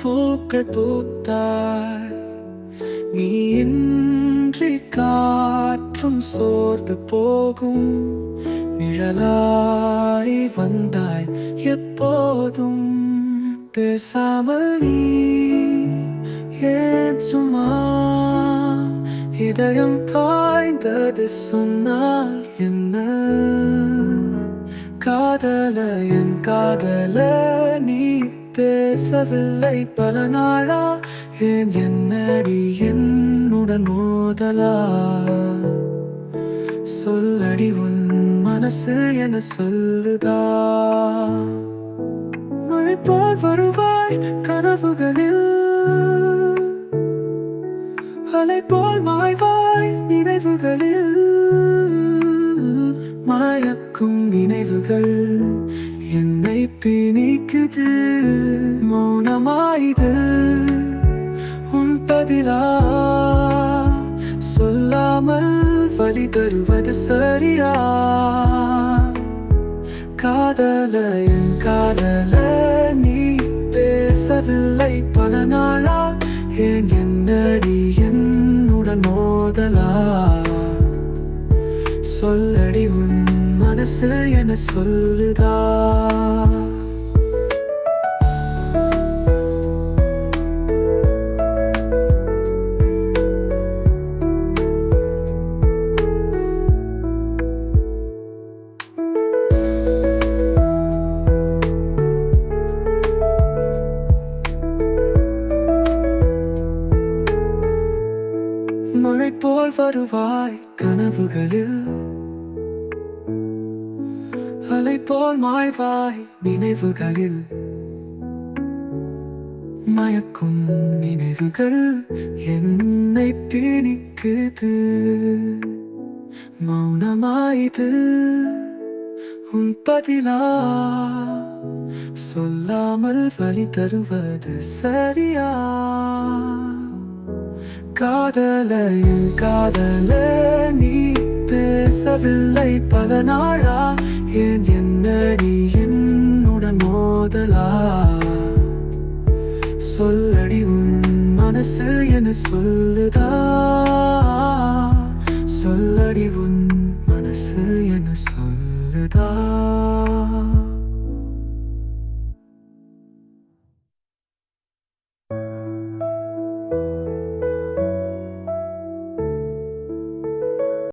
பூக்கள் பூத்தாய், நீ இன்றி காற்றும் சோர்ந்து போகும். நிழலாய் வந்தாய் எப்போதும். பேசாமல் நீ ஏன் சும்மா? இதயம் காய்ந்தது சொன்னால் என்ன? காதல என் காதல, நீ பேசவில்லை பல நாளா. ஏன் என்னடி என்னுடன் மோதலா? சொல்லடி உன் மனசு என சொல்லுதா? மழை போல் வருவாய் கனவுகளில், அலை போல் மாய்வாய் நினைவுகளில். மயக்கும் நினைவுகள் என்னை பிணிக்குது. மௌனமாயுது உன் பதிலா? சொல்லாமல் வலி தருவது சரியா? காதல என் காதல, நீ பேசவில்லை பல நாளா. ஏன் என்னடி என்னுடன் மோதலா? சொல்லடி உன் மனசு என சொல்லுதா? மழை போல் வருவாய் கனவுகளில், அலை போல் மாய்வாய் நினைவுகளில். மயக்கும் நினைவுகள் என்னை பிணிக்குது. மௌனமாயுது உன் பதிலா? சொல்லாமல் வலி தருவது சரியா? காதல என் காதல, நீ பேசவில்லை பல நாளா. ஏன் என்னடி என்னுடன் மோதலா? சொல்லடி உன் மனசு என சொல்லுதா? சொல்லடி உன் மனசு என சொல்லுதா?